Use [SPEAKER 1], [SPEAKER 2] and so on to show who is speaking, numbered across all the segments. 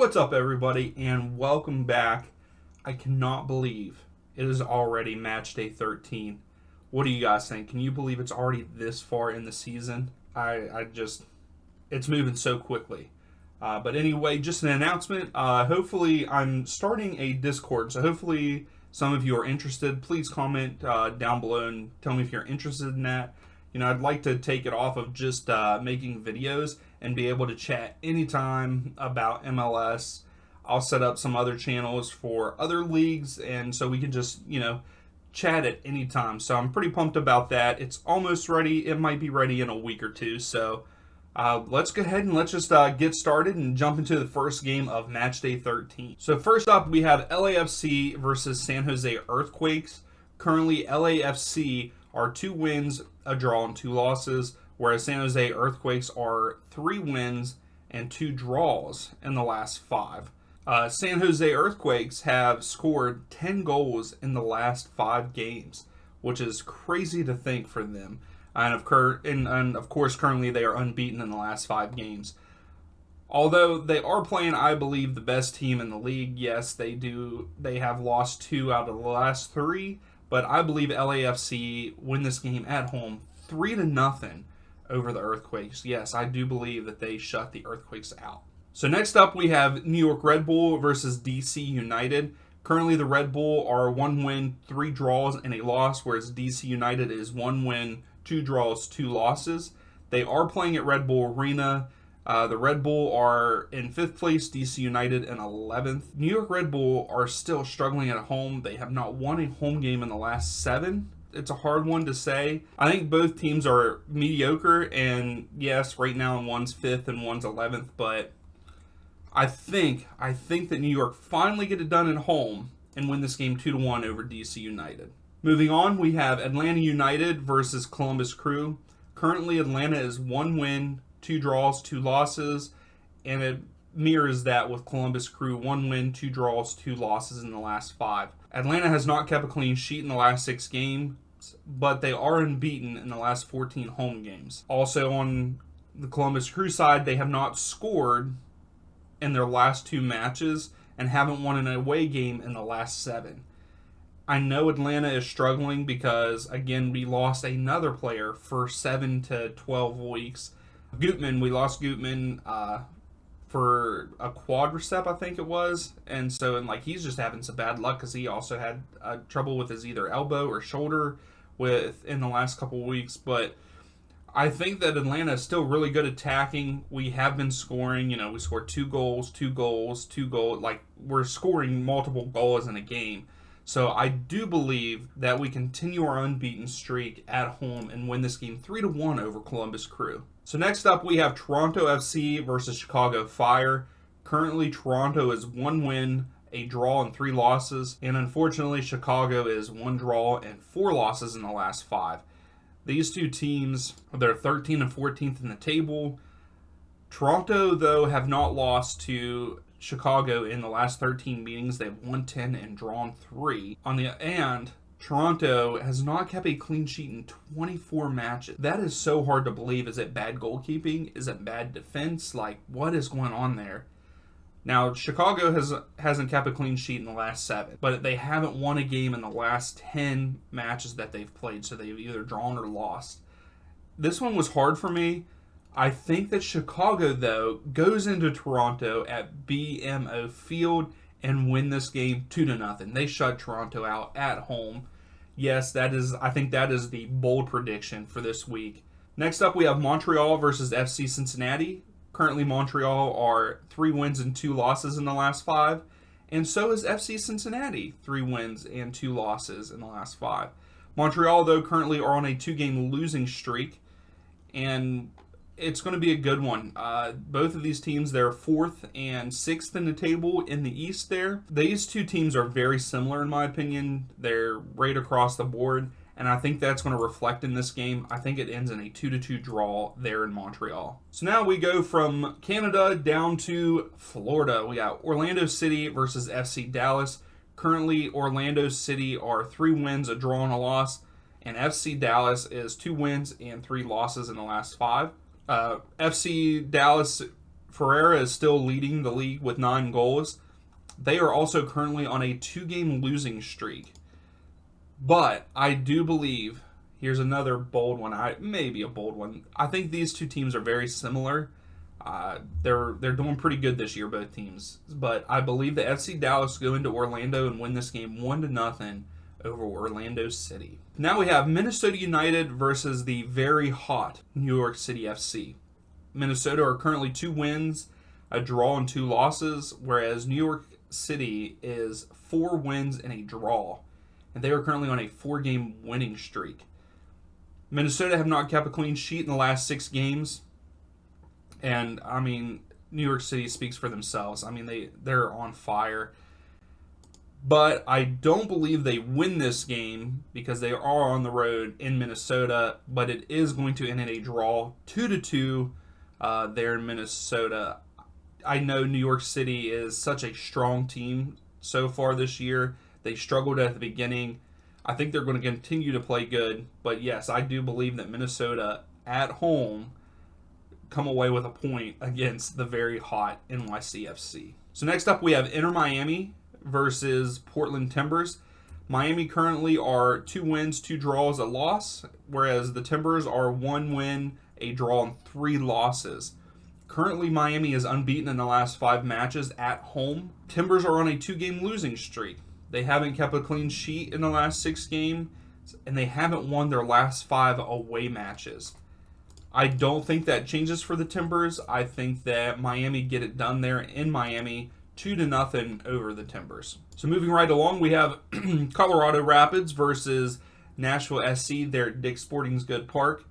[SPEAKER 1] What's up, everybody, and welcome back. I cannot believe it is already match day 13. What do you guys think? Can you believe it's already this far in the season? It's moving so quickly. But anyway, just an announcement. Hopefully, I'm starting a Discord, so hopefully some of you are interested. Please comment down below and tell me if you're interested in that. I'd like to take it off of just making videos and be able to chat anytime about MLS. I'll set up some other channels for other leagues, and so we can just, chat at any time. So I'm pretty pumped about that. It's almost ready. It might be ready in a week or two. So let's go ahead and let's just get started and jump into the first game of match day 13. So first up, we have LAFC versus San Jose Earthquakes. Currently, LAFC are 2 wins, a draw, and 2 losses, whereas San Jose Earthquakes are 3 wins and 2 draws in the last 5. San Jose Earthquakes have scored 10 goals in the last 5 games, which is crazy to think for them. And of course, currently they are unbeaten in the last 5 games. Although they are playing, I believe, the best team in the league. Yes, they do. They have lost 2 out of the last 3. But I believe LAFC win this game at home 3-0 over the Earthquakes. Yes, I do believe that they shut the Earthquakes out. So next up, we have New York Red Bull versus DC United. Currently, the Red Bull are 1 win, 3 draws, and a loss, whereas DC United is 1 win, 2 draws, 2 losses. They are playing at Red Bull Arena. The Red Bull are in 5th place, DC United in 11th. New York Red Bull are still struggling at home. They have not won a home game in the last 7. It's a hard one to say. I think both teams are mediocre, and yes, right now one's 5th and one's 11th, but I think that New York finally get it done at home and win this game 2-1 over DC United. Moving on, we have Atlanta United versus Columbus Crew. Currently, Atlanta is 1 win, 2 draws, 2 losses, and it mirrors that with Columbus Crew, 1 win, 2 draws, 2 losses in the last 5. Atlanta has not kept a clean sheet in the last 6 games, but they are unbeaten in the last 14 home games. Also on the Columbus Crew side, they have not scored in their last 2 matches and haven't won an away game in the last 7. I know Atlanta is struggling because, again, we lost another player for 7 to 12 weeks. We lost Gutman for a quadricep, I think it was, and he's just having some bad luck because he also had trouble with his either elbow or shoulder in the last couple weeks. But I think that Atlanta is still really good attacking. We have been scoring. We scored 2 goals. We're scoring multiple goals in a game. So I do believe that we continue our unbeaten streak at home and win this game 3-1 over Columbus Crew. So next up, we have Toronto FC versus Chicago Fire. Currently, Toronto is 1 win, a draw, and 3 losses. And unfortunately, Chicago is 1 draw and 4 losses in the last 5. These 2 teams, they're 13th and 14th in the table. Toronto, though, have not lost to Chicago in the last 13 meetings. They've won 10 and drawn 3. And Toronto has not kept a clean sheet in 24 matches. That is so hard to believe. Is it bad goalkeeping? Is it bad defense? What is going on there? Now, Chicago hasn't kept a clean sheet in the last 7, but they haven't won a game in the last 10 matches that they've played, so they've either drawn or lost. This one was hard for me. I think that Chicago, though, goes into Toronto at BMO Field and win this game 2-0. They shut Toronto out at home. Yes, I think that is the bold prediction for this week. Next up, we have Montreal versus FC Cincinnati. Currently, Montreal are 3 wins and 2 losses in the last 5. And so is FC Cincinnati, 3 wins and 2 losses in the last 5. Montreal, though, currently are on a 2-game losing streak. And it's going to be a good one. Both of these teams, they're 4th and 6th in the table in the East there. These 2 teams are very similar, in my opinion. They're right across the board, and I think that's going to reflect in this game. I think it ends in a 2-2 draw there in Montreal. So now we go from Canada down to Florida. We got Orlando City versus FC Dallas. Currently, Orlando City are 3 wins, a draw, and a loss, and FC Dallas is 2 wins and 3 losses in the last 5. FC Dallas Ferreira is still leading the league with 9 goals. They are also currently on a 2-game losing streak. But I do believe, here's another bold one, maybe a bold one. I think these two teams are very similar. They're doing pretty good this year, both teams. But I believe the FC Dallas go into Orlando and win this game 1-0 over Orlando City. Now we have Minnesota United versus the very hot New York City FC. Minnesota are currently 2 wins, a draw, and 2 losses, whereas New York City is 4 wins and a draw. And they are currently on a 4-game winning streak. Minnesota have not kept a clean sheet in the last 6 games. And, I mean, New York City speaks for themselves. I mean, they're on fire. But I don't believe they win this game because they are on the road in Minnesota. But it is going to end in a draw, 2-2 there in Minnesota. I know New York City is such a strong team so far this year. They struggled at the beginning. I think they're going to continue to play good. But yes, I do believe that Minnesota at home come away with a point against the very hot NYCFC. So next up we have Inter Miami versus Portland Timbers. Miami currently are 2 wins, 2 draws, a loss, whereas the Timbers are 1 win, a draw, and 3 losses. Currently, Miami is unbeaten in the last 5 matches at home. Timbers are on a 2-game losing streak. They haven't kept a clean sheet in the last 6 games, and they haven't won their last 5 away matches. I don't think that changes for the Timbers. I think that Miami get it done there in Miami, 2-0 over the Timbers. So moving right along, we have Colorado Rapids versus Nashville SC there at Dick's Sporting Goods Park.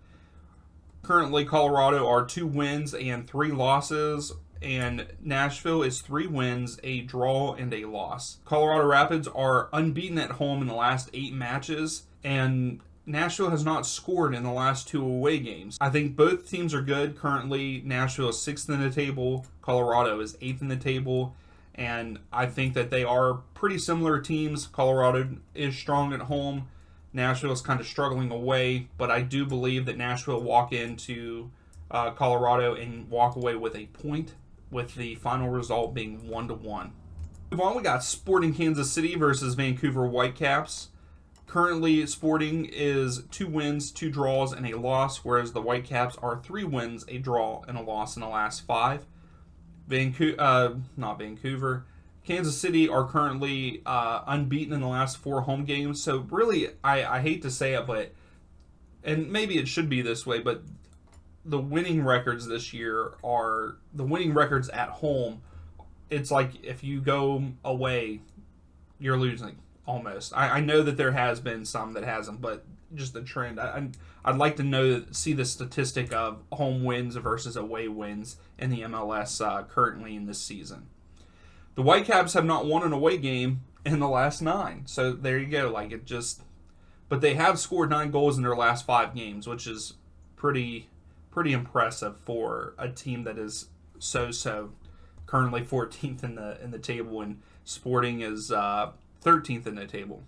[SPEAKER 1] Currently, Colorado are 2 wins and 3 losses, and Nashville is 3 wins, a draw, and a loss. Colorado Rapids are unbeaten at home in the last 8 matches, and Nashville has not scored in the last 2 away games. I think both teams are good. Currently, Nashville is 6th in the table, Colorado is 8th in the table, and I think that they are pretty similar teams. Colorado is strong at home. Nashville is kind of struggling away, but I do believe that Nashville walk into Colorado and walk away with a point, with the final result being 1-1. Move on, we got Sporting Kansas City versus Vancouver Whitecaps. Currently, Sporting is 2 wins, 2 draws, and a loss, whereas the Whitecaps are 3 wins, a draw, and a loss in the last 5. Kansas City are currently unbeaten in the last 4 home games. So really, I hate to say it, and maybe it should be this way, but the winning records this year are the winning records at home. It's like if you go away, you're losing almost. I know that there has been some that hasn't, but just the trend. I'd like to see the statistic of home wins versus away wins in the MLS currently in this season. The Whitecaps have not won an away game in the last 9. So there you go. But they have scored 9 goals in their last 5 games, which is pretty impressive for a team that is so currently 14th in the table, and Sporting is 13th in the table.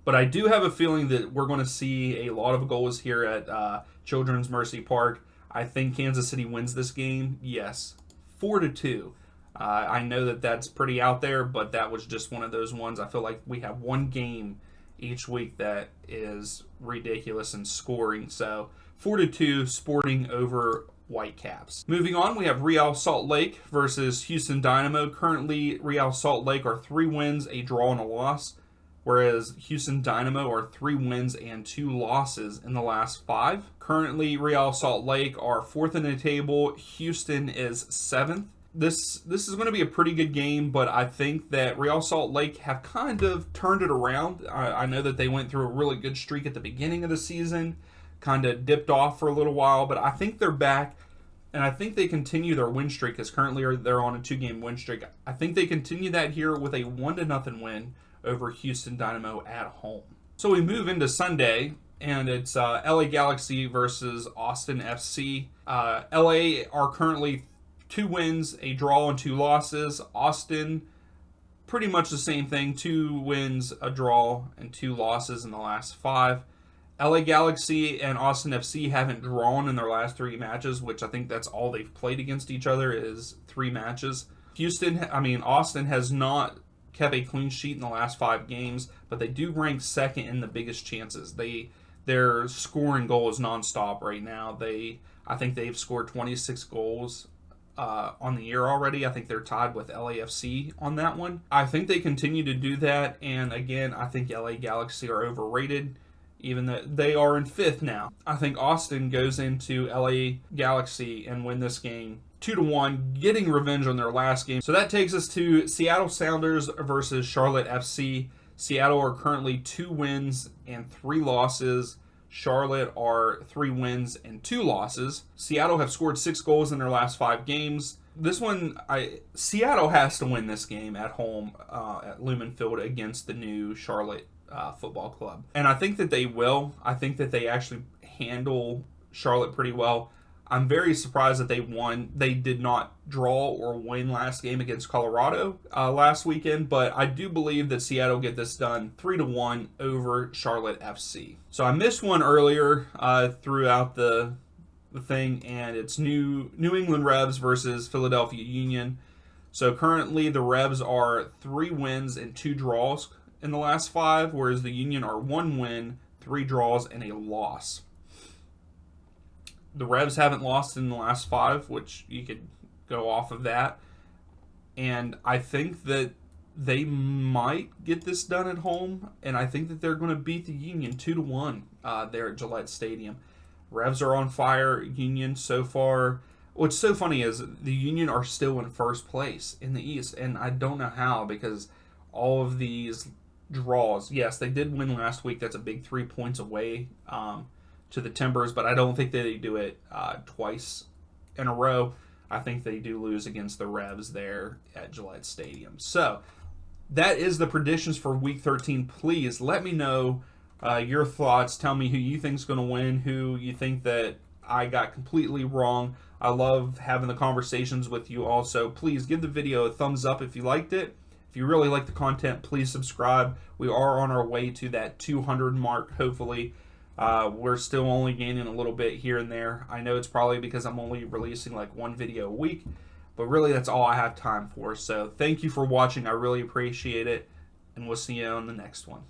[SPEAKER 1] But I do have a feeling that we're going to see a lot of goals here at Children's Mercy Park. I think Kansas City wins this game. Yes, 4-2. I know that that's pretty out there, but that was just one of those ones. I feel like we have one game each week that is ridiculous in scoring. So 4-2, Sporting over Whitecaps. Moving on, we have Real Salt Lake versus Houston Dynamo. Currently, Real Salt Lake are 3 wins, a draw, and a loss, whereas Houston Dynamo are 3 wins and 2 losses in the last 5. Currently, Real Salt Lake are 4th in the table. Houston is 7th. This is going to be a pretty good game, but I think that Real Salt Lake have kind of turned it around. I know that they went through a really good streak at the beginning of the season, kind of dipped off for a little while, but I think they're back, and I think they continue their win streak, because currently they're on a 2-game win streak. I think they continue that here with a 1-0 win over Houston Dynamo at home. So we move into Sunday, and it's LA Galaxy versus Austin FC. LA are currently 2 wins, a draw, and 2 losses. Austin, pretty much the same thing. 2 wins, a draw, and 2 losses in the last 5. LA Galaxy and Austin FC haven't drawn in their last 3 matches, which I think that's all they've played against each other is 3 matches. Austin has not kept a clean sheet in the last 5 games, but they do rank second in the biggest chances. Their scoring goal is nonstop right now. I think they've scored 26 goals on the year already. I think they're tied with LAFC on that one. I think they continue to do that, and again, I think LA Galaxy are overrated, even though they are in 5th now. I think Austin goes into LA Galaxy and win this game 2-1, getting revenge on their last game. So that takes us to Seattle Sounders versus Charlotte FC. Seattle are currently 2 wins and 3 losses. Charlotte are 3 wins and 2 losses. Seattle have scored 6 goals in their last 5 games. This one, Seattle has to win this game at home at Lumen Field against the new Charlotte Football Club. And I think that they will. I think that they actually handle Charlotte pretty well. I'm very surprised that they won. They did not draw or win last game against Colorado last weekend, but I do believe that Seattle get this done 3-1 over Charlotte FC. So I missed one earlier throughout the thing, and it's New England Revs versus Philadelphia Union. So currently the Revs are 3 wins and 2 draws in the last 5, whereas the Union are 1 win, 3 draws, and a loss. The Revs haven't lost in the last 5, which you could go off of that. And I think that they might get this done at home, and I think that they're going to beat the Union 2-1 there at Gillette Stadium. Revs are on fire. Union so far. What's so funny is the Union are still in first place in the East, and I don't know how, because all of these draws, yes, they did win last week. That's a big 3 points away to the Timbers, but I don't think that they do it twice in a row. I think they do lose against the Revs there at Gillette Stadium. So that is the predictions for Week 13. Please let me know your thoughts. Tell me who you think is going to win, who you think that I got completely wrong. I love having the conversations with you also. Please give the video a thumbs up if you liked it. If you really like the content, please subscribe. We are on our way to that 200 mark, hopefully. We're still only gaining a little bit here and there. I know it's probably because I'm only releasing like 1 video a week, but really that's all I have time for. So thank you for watching. I really appreciate it, and we'll see you on the next one.